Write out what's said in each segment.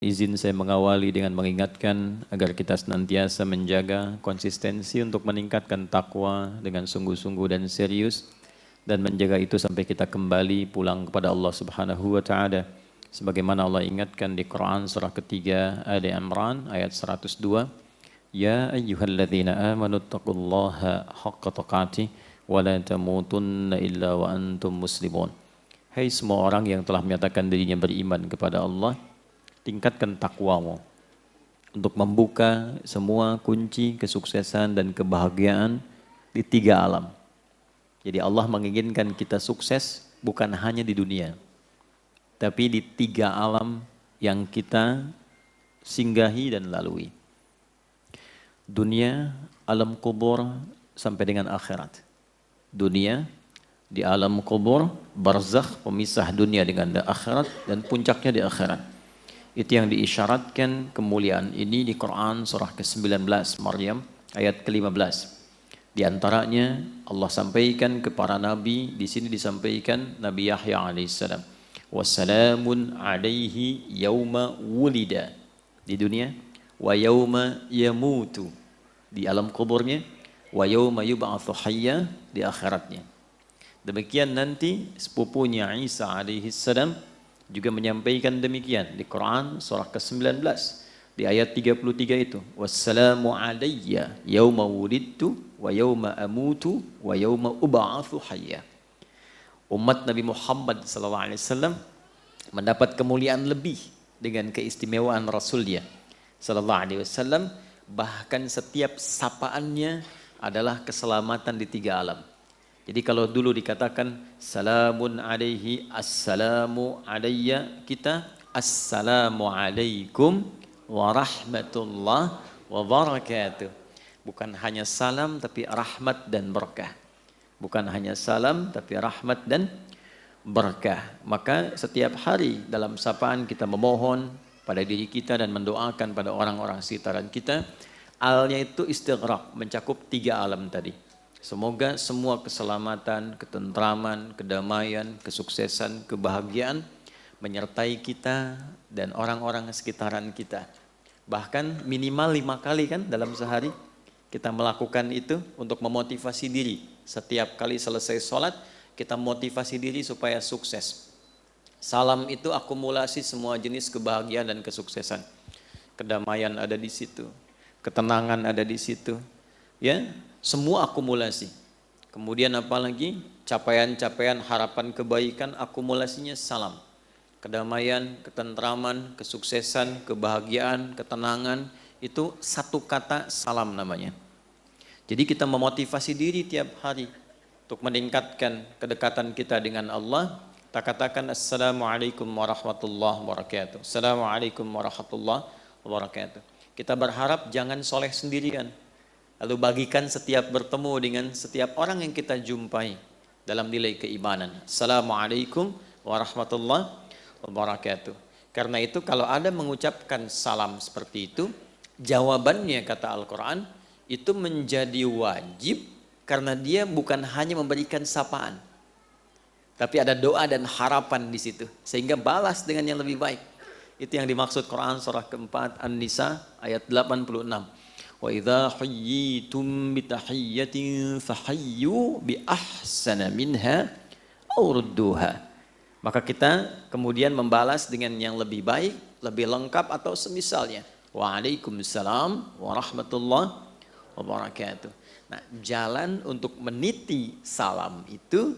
Izin saya mengawali dengan mengingatkan agar kita senantiasa menjaga konsistensi untuk meningkatkan takwa dengan sungguh-sungguh dan serius dan menjaga itu sampai kita kembali pulang kepada Allah Subhanahu wa taala. Sebagaimana Allah ingatkan di Quran surah ketiga Ali Imran ayat 102, Ya ayyuhalladzina amanu taqullaha haqqa tuqatih wa la tamutunna illa wa antum muslimun. Hai semua orang yang telah menyatakan dirinya beriman kepada Allah, tingkatkan takwamu untuk membuka semua kunci kesuksesan dan kebahagiaan di tiga alam. Jadi Allah menginginkan kita sukses bukan hanya di dunia, tapi di tiga alam yang kita singgahi dan lalui. Dunia, alam kubur, sampai dengan akhirat. Dunia, di alam kubur, barzakh, pemisah dunia dengan akhirat, dan puncaknya di akhirat. Itu yang diisyaratkan kemuliaan ini di Quran surah ke-19 Maryam ayat ke-15. Di antaranya Allah sampaikan ke para nabi, di sini disampaikan Nabi Yahya alaihissalam. Wassalamun alaihi yauma wulida di dunia, wa yauma yamutu di alam kuburnya, wa yauma yub'atsu hayya di akhiratnya. Demikian nanti sepupunya Isa alaihissalam juga menyampaikan demikian di Quran surah ke-19 di ayat 33 itu, wassalamu alayya yauma wulidtu wa yauma amutu wa yauma ub'atsu hayya. Umat Nabi Muhammad SAW mendapat kemuliaan lebih dengan keistimewaan Rasulnya SAW, bahkan setiap sapaannya adalah keselamatan di tiga alam. Jadi kalau dulu dikatakan salamun alaihi, assalamu alayya, kita assalamu alaikum warahmatullah wabarakatuh. Bukan hanya salam tapi rahmat dan berkah. Bukan hanya salam tapi rahmat dan berkah. Maka setiap hari dalam sapaan kita memohon pada diri kita dan mendoakan pada orang-orang sekitaran kita. Alnya itu istighraq, mencakup tiga alam tadi. Semoga semua keselamatan, ketentraman, kedamaian, kesuksesan, kebahagiaan menyertai kita dan orang-orang sekitaran kita. Bahkan minimal 5 kali kan dalam sehari kita melakukan itu untuk memotivasi diri. Setiap kali selesai sholat kita motivasi diri supaya sukses. Salam itu akumulasi semua jenis kebahagiaan dan kesuksesan. Kedamaian ada di situ, ketenangan ada di situ. Ya, semua akumulasi. Kemudian apalagi capaian-capaian harapan kebaikan, akumulasinya salam. Kedamaian, ketentraman, kesuksesan, kebahagiaan, ketenangan, itu satu kata salam namanya. Jadi kita memotivasi diri tiap hari untuk meningkatkan kedekatan kita dengan Allah. Kita katakan assalamualaikum warahmatullahi wabarakatuh. Assalamualaikum warahmatullahi wabarakatuh. Kita berharap jangan soleh sendirian. Lalu bagikan setiap bertemu dengan setiap orang yang kita jumpai dalam nilai keimanan. Assalamualaikum warahmatullahi wabarakatuh. Karena itu kalau ada mengucapkan salam seperti itu, jawabannya kata Al-Quran, itu menjadi wajib karena dia bukan hanya memberikan sapaan. Tapi ada doa dan harapan di situ. Sehingga balas dengan yang lebih baik. Itu yang dimaksud Quran surah keempat An-Nisa ayat 86. Wa idza huyyitum bi tahiyyatin fahayyu bi ahsana minha aw rudduha. Maka kita kemudian membalas dengan yang lebih baik, lebih lengkap atau semisalnya. Waalaikumsalam warahmatullahi wabarakatuh. Nah, jalan untuk meniti salam itu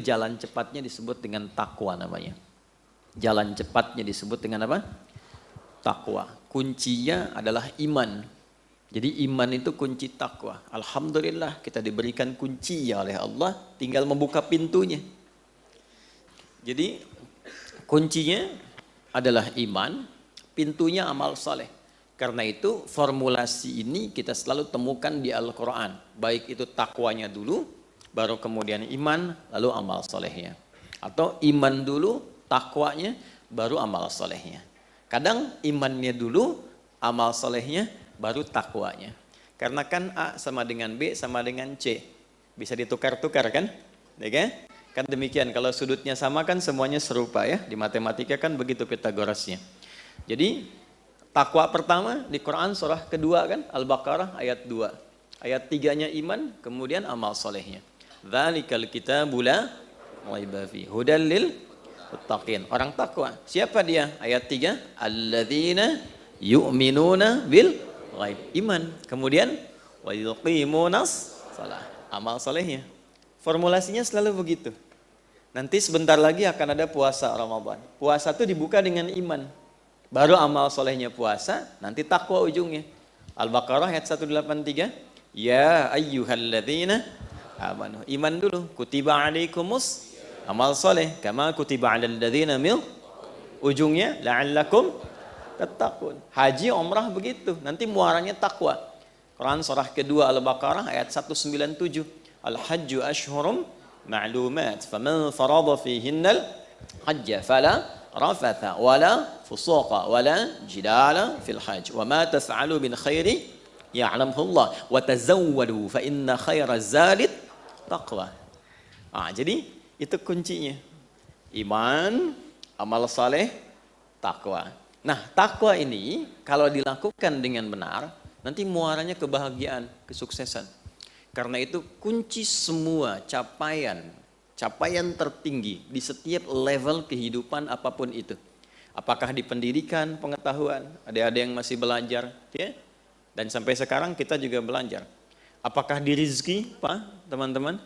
jalan cepatnya disebut dengan takwa namanya. Jalan cepatnya disebut dengan apa? Takwa. Kuncinya adalah iman. Jadi iman itu kunci takwa. Alhamdulillah kita diberikan kunci oleh Allah, tinggal membuka pintunya. Jadi kuncinya adalah iman, pintunya amal saleh. Karena itu formulasi ini kita selalu temukan di Al-Quran. Baik itu takwanya dulu, baru kemudian iman, lalu amal salehnya. Atau iman dulu, takwanya, baru amal salehnya. Kadang imannya dulu, amal salehnya, baru takwanya. Karena kan A sama dengan B sama dengan C. Bisa ditukar-tukar kan? Ya kan demikian. Kalau sudutnya sama kan semuanya serupa ya. Di matematika kan begitu Pitagorasnya. Jadi takwa pertama di Quran surah kedua kan, Al-Baqarah ayat 2. Ayat 3-nya iman, kemudian amal solehnya. Dzalikal kitabu la raiba fihi hudal lil muttaqin. Orang takwa. Siapa dia? Ayat 3, alladzina yu'minuna bil ghaib. Iman. Kemudian wa yuqimunas shalah. Amal solehnya. Formulasinya selalu begitu. Nanti sebentar lagi akan ada puasa Ramadan. Puasa itu dibuka dengan iman. Baru amal solehnya puasa, nanti takwa ujungnya. Al-Baqarah ayat 183. Ya ayyuhalladzina amanu. Iman dulu. Kutiba alaikumus amal soleh. Kama kutiba alal ladzina min. Ujungnya la'allakum tattaqun. Haji, umrah begitu. Nanti muaranya takwa. Quran surah kedua Al-Baqarah ayat 197. Al-hajju ashhurum ma'lumat. Faman farada fihinnal hajja fala rafatha wala fusuqa wala jidala fil hajj. Wa ma taf'alu min khairi ya'lamhu Allah. Wa tazawwadu fa inna khairaz zadit taqwa. Jadi itu kuncinya. Iman, amal saleh, takwa. Nah, takwa ini kalau dilakukan dengan benar, nanti muaranya kebahagiaan, kesuksesan. Karena itu kunci semua capaian tertinggi di setiap level kehidupan apapun itu. Apakah di pendidikan, pengetahuan, ada yang masih belajar, ya? Dan sampai sekarang kita juga belajar. Apakah di rezeki, Pak, teman-teman?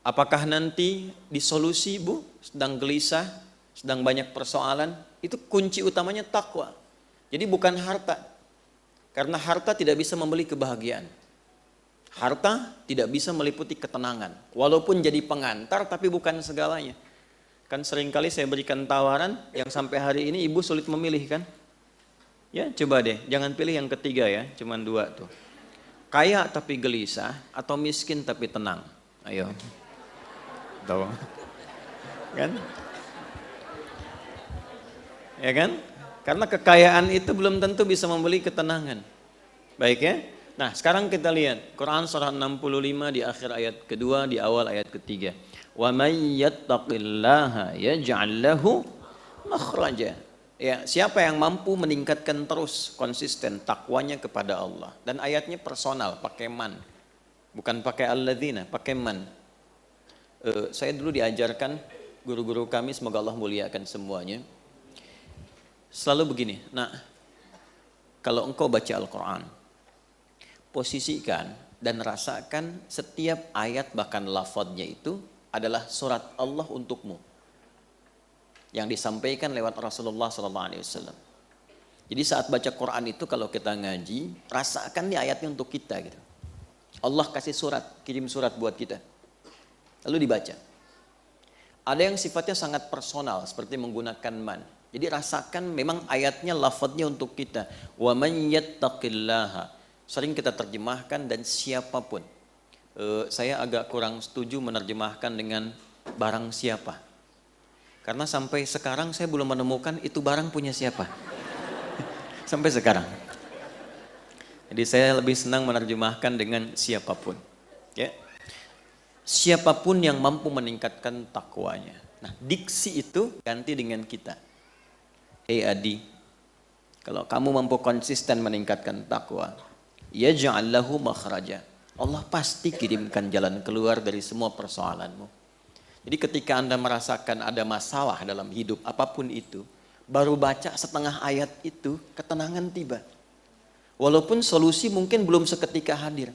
Apakah nanti di solusi, Bu, sedang gelisah, sedang banyak persoalan, itu kunci utamanya takwa. Jadi bukan harta. Karena harta tidak bisa membeli kebahagiaan. Harta tidak bisa meliputi ketenangan. Walaupun jadi pengantar, tapi bukan segalanya. Kan seringkali saya berikan tawaran yang sampai hari ini ibu sulit memilih kan? Ya, coba deh, jangan pilih yang ketiga ya, cuman 2 tuh. Kaya tapi gelisah atau miskin tapi tenang. Ayo. Tahu? Kan? Ya kan? Karena kekayaan itu belum tentu bisa membeli ketenangan. Baik ya? Nah, sekarang kita lihat Quran surah 65 di akhir ayat kedua, di awal ayat ketiga. Wa may yattaqillaha yaj'al lahu makhraja. Ya, siapa yang mampu meningkatkan terus konsisten takwanya kepada Allah. Dan ayatnya personal, pakai man. Bukan pakai alladzina, pakai man. Saya dulu diajarkan guru-guru kami, semoga Allah muliakan semuanya. Selalu begini, nah, kalau engkau baca Al-Quran, posisikan dan rasakan setiap ayat bahkan lafadznya itu adalah surat Allah untukmu yang disampaikan lewat Rasulullah SAW. Jadi saat baca Quran itu kalau kita ngaji, rasakan nih ayatnya untuk kita gitu. Allah kasih surat, kirim surat buat kita. Lalu dibaca. Ada yang sifatnya sangat personal seperti menggunakan man. Jadi rasakan memang ayatnya lafadznya untuk kita. Wa man yattaqillaha. Sering kita terjemahkan dan siapapun. Saya agak kurang setuju menerjemahkan dengan barang siapa. Karena sampai sekarang saya belum menemukan itu barang punya siapa. Sampai sekarang. Jadi saya lebih senang menerjemahkan dengan siapapun. Ya. Siapapun yang mampu meningkatkan takwanya. Nah, diksi itu ganti dengan kita. Hei Adi, kalau kamu mampu konsisten meningkatkan takwa, yaj'al lahu makhraja. Allah pasti kirimkan jalan keluar dari semua persoalanmu. Jadi ketika Anda merasakan ada masalah dalam hidup apapun itu, baru baca setengah ayat itu, ketenangan tiba. Walaupun solusi mungkin belum seketika hadir.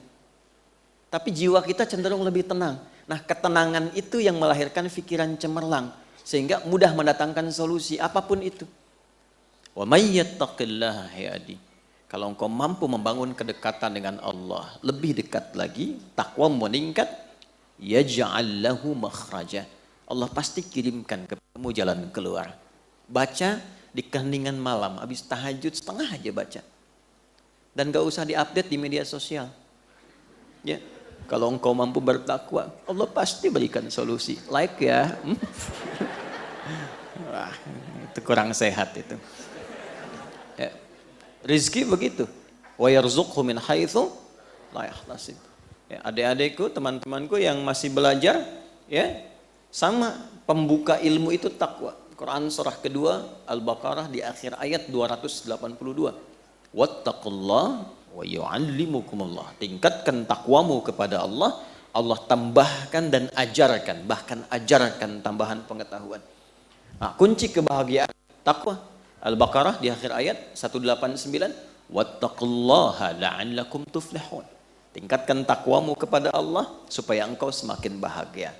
Tapi jiwa kita cenderung lebih tenang. Nah, ketenangan itu yang melahirkan pikiran cemerlang. Sehingga mudah mendatangkan solusi apapun itu. Wa may yattaqillaha ya adi. Kalau engkau mampu membangun kedekatan dengan Allah, lebih dekat lagi, takwa meningkat, yaj'al lahu makhraja. Allah pasti kirimkan kepadamu jalan keluar. Baca di keheningan malam, habis tahajud setengah aja baca. Dan gak usah diupdate di media sosial. Ya, kalau engkau mampu bertakwa, Allah pasti berikan solusi. Like ya. Wah, itu kurang sehat itu. Ya. Rizki begitu. Wa yarzuqhu min haitsu la yahtasib. Ya, adik-adikku, teman-temanku yang masih belajar, ya, sama pembuka ilmu itu takwa. Quran surah kedua Al-Baqarah di akhir ayat 282. Wattaqullah wa yu'allimukumullah. Tingkatkan takwamu kepada Allah, Allah tambahkan dan ajarkan, bahkan ajarkan tambahan pengetahuan. Nah, kunci kebahagiaan takwa Al-Baqarah di akhir ayat 189, wattaqullaha la'allakum tuflihun. Tingkatkan takwamu kepada Allah supaya engkau semakin bahagia.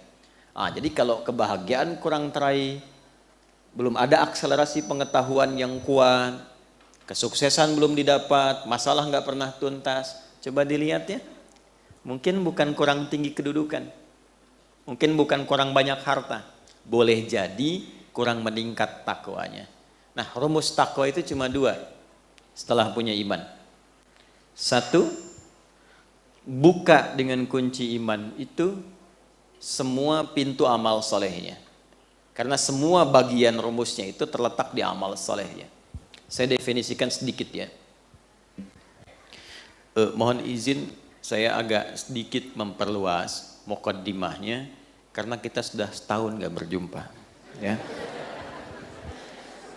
Jadi kalau kebahagiaan kurang teraih, belum ada akselerasi pengetahuan yang kuat, kesuksesan belum didapat, masalah nggak pernah tuntas, coba dilihat ya. Mungkin bukan kurang tinggi kedudukan, mungkin bukan kurang banyak harta, boleh jadi kurang meningkat takwanya. Nah, rumus takwa itu cuma dua setelah punya iman. Satu, buka dengan kunci iman itu semua pintu amal solehnya. Karena semua bagian rumusnya itu terletak di amal solehnya. Saya definisikan sedikit ya. Mohon izin saya agak sedikit memperluas muqaddimahnya karena kita sudah setahun gak berjumpa ya.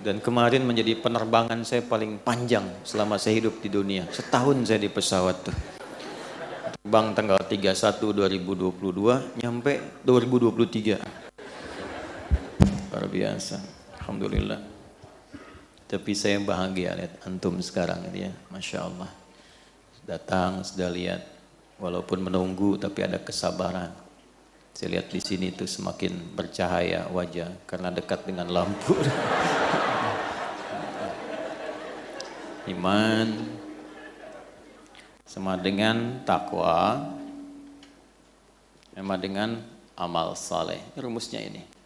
Dan kemarin menjadi penerbangan saya paling panjang selama saya hidup di dunia. Setahun saya di pesawat tuh. Terbang tanggal 31 2022 nyampe 2023. Luar biasa. Alhamdulillah. Tapi saya bahagia lihat antum sekarang ya, Masya Allah. Datang sudah lihat, walaupun menunggu tapi ada kesabaran. Saya lihat di sini itu semakin bercahaya wajah karena dekat dengan lampu. Iman sama dengan takwa, sama dengan amal saleh. Rumusnya ini.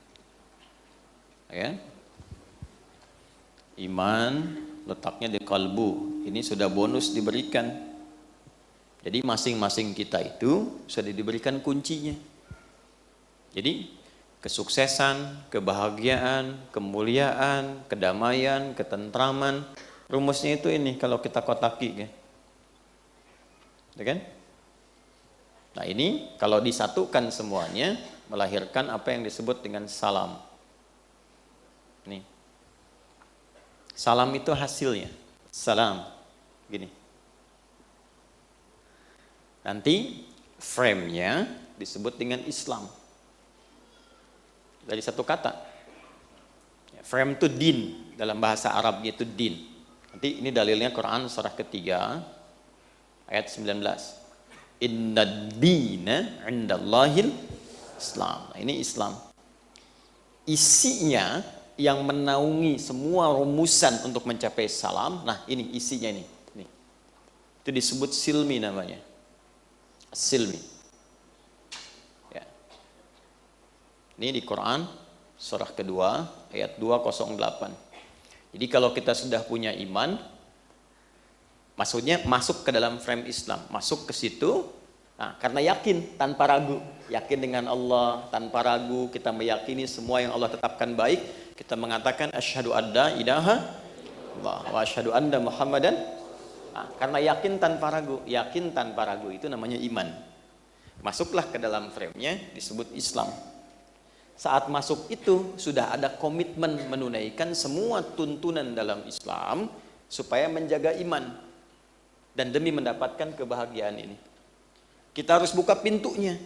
Ya. Iman letaknya di kalbu. Ini sudah bonus diberikan. Jadi masing-masing kita itu sudah diberikan kuncinya. Jadi kesuksesan, kebahagiaan, kemuliaan, kedamaian, ketentraman, rumusnya itu ini kalau kita kotaki ya. Ya kan? Nah, ini kalau disatukan semuanya melahirkan apa yang disebut dengan salam. Nih. Salam itu hasilnya. Salam. Gini. Nanti frame-nya disebut dengan Islam. Dari satu kata. Frame itu din. Dalam bahasa Arabnya itu din. Nanti ini dalilnya Quran surah ketiga ayat 19. Inna dina indallahil Islam. Nah, ini Islam. Isinya yang menaungi semua rumusan untuk mencapai salam. Nah, ini isinya ini. Itu disebut silmi namanya. Silmi. Ya. Ini di Quran surah kedua ayat 208. Jadi kalau kita sudah punya iman, maksudnya masuk ke dalam frame Islam, masuk ke situ. Nah, karena yakin tanpa ragu, yakin dengan Allah tanpa ragu, kita meyakini semua yang Allah tetapkan baik, kita mengatakan asyhadu alla ilaha illallah wa asyhadu anna Muhammadan. Nah, karena yakin tanpa ragu itu namanya iman. Masuklah ke dalam frame-nya disebut Islam. Saat masuk itu sudah ada komitmen menunaikan semua tuntunan dalam Islam supaya menjaga iman dan demi mendapatkan kebahagiaan ini. Kita harus buka pintunya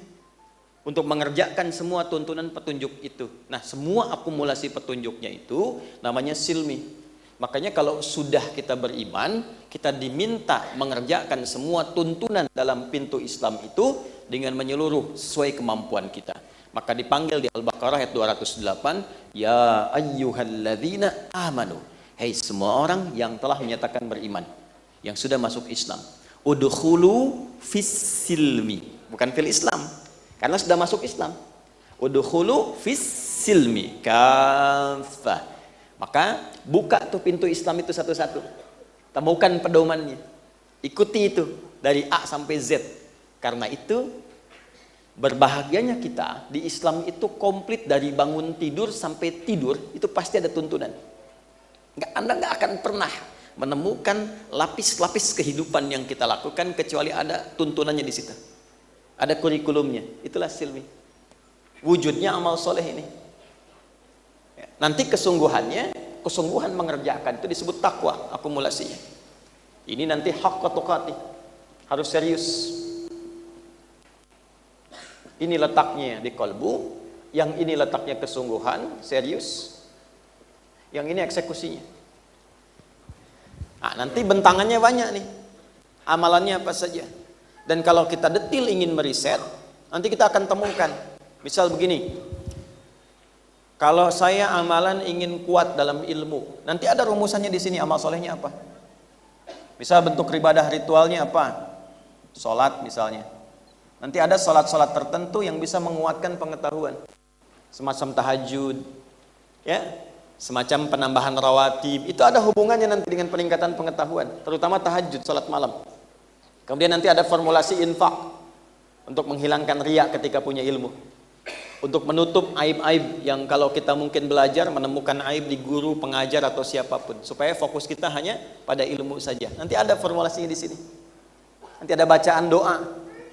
untuk mengerjakan semua tuntunan petunjuk itu. Nah, semua akumulasi petunjuknya itu namanya silmi. Makanya kalau sudah kita beriman, kita diminta mengerjakan semua tuntunan dalam pintu Islam itu dengan menyeluruh sesuai kemampuan kita. Maka dipanggil di Al-Baqarah ayat 208, ya ayyuhalladzina amanu. Hei semua orang yang telah menyatakan beriman, yang sudah masuk Islam. Udkhulu fis silmi, bukan fil Islam, karena sudah masuk Islam. Udkhulu fis silmi kafah. Maka buka tuh pintu Islam itu satu-satu. Temukan pedomannya. Ikuti itu dari A sampai Z. Karena itu berbahagianya kita di Islam itu komplit dari bangun tidur sampai tidur itu pasti ada tuntunan. Anda nggak akan pernah menemukan lapis-lapis kehidupan yang kita lakukan kecuali ada tuntunannya di situ. Ada kurikulumnya. Itulah silmi. Wujudnya amal soleh ini. Ya. Nanti kesungguhan mengerjakan itu disebut takwa, akumulasinya. Ini nanti haqqa tuqatih, harus serius. Ini letaknya di kalbu, yang ini letaknya kesungguhan, serius. Yang ini eksekusinya. Nah, nanti bentangannya banyak nih. Amalannya apa saja. Dan kalau kita detil ingin meriset, nanti kita akan temukan. Misal begini, kalau saya amalan ingin kuat dalam ilmu, nanti ada rumusannya di sini, amal solehnya apa. Misal bentuk ibadah ritualnya apa? Sholat misalnya. Nanti ada sholat-sholat tertentu yang bisa menguatkan pengetahuan. Semacam tahajud, ya, semacam penambahan rawatib. Itu ada hubungannya nanti dengan peningkatan pengetahuan, terutama tahajud, sholat malam. Kemudian nanti ada formulasi infak untuk menghilangkan riya ketika punya ilmu, untuk menutup aib-aib yang kalau kita mungkin belajar menemukan aib di guru, pengajar atau siapapun, supaya fokus kita hanya pada ilmu saja. Nanti ada formulasinya di sini. Nanti ada bacaan doa,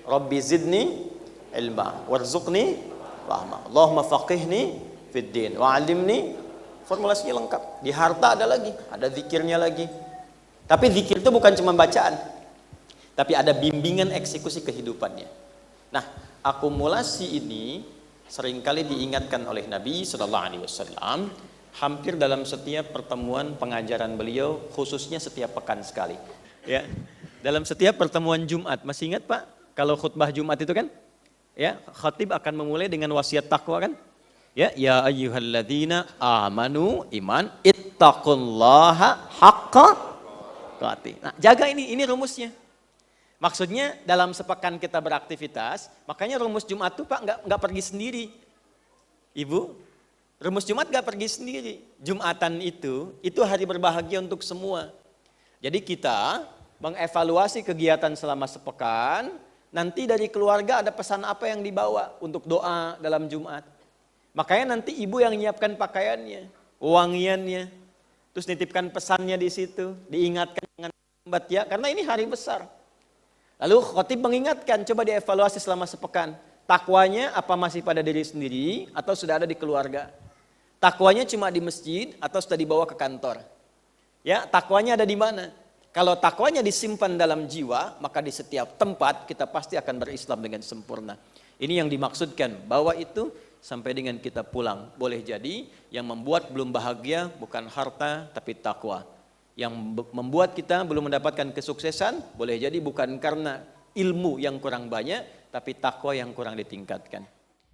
Rabbi zidni ilma warzuqni fahma, Allahumma faqihni fid din wa'allimni. Formulasinya lengkap. Di harta ada lagi, ada zikirnya lagi. Tapi zikir itu bukan cuma bacaan, tapi ada bimbingan eksekusi kehidupannya. Nah, akumulasi ini seringkali diingatkan oleh Nabi Sallallahu Alaihi Wasallam hampir dalam setiap pertemuan pengajaran beliau, khususnya setiap pekan sekali. Ya, dalam setiap pertemuan Jumat, masih ingat Pak? Kalau khutbah Jumat itu kan, ya, khatib akan memulai dengan wasiat takwa kan? Ya ayyuhalladzina amanu iman ittaqullaha haqqa tuqatih. Nah, jaga ini rumusnya. Maksudnya dalam sepekan kita beraktivitas, makanya rumus Jumat itu Pak nggak pergi sendiri. Ibu, rumus Jumat nggak pergi sendiri. Jumatan itu hari berbahagia untuk semua. Jadi kita mengevaluasi kegiatan selama sepekan, nanti dari keluarga ada pesan apa yang dibawa untuk doa dalam Jumat. Makanya nanti ibu yang menyiapkan pakaiannya, wangiannya, terus nitipkan pesannya di situ, diingatkan dengan lambat ya, karena ini hari besar. Lalu khatib mengingatkan, coba dievaluasi selama sepekan. Takwanya apa masih pada diri sendiri atau sudah ada di keluarga? Takwanya cuma di masjid atau sudah dibawa ke kantor? Ya, takwanya ada di mana? Kalau takwanya disimpan dalam jiwa, maka di setiap tempat kita pasti akan berislam dengan sempurna. Ini yang dimaksudkan, bahwa itu sampai dengan kita pulang. Boleh jadi yang membuat belum bahagia bukan harta tapi takwa. Yang membuat kita belum mendapatkan kesuksesan boleh jadi bukan karena ilmu yang kurang banyak tapi takwa yang kurang ditingkatkan.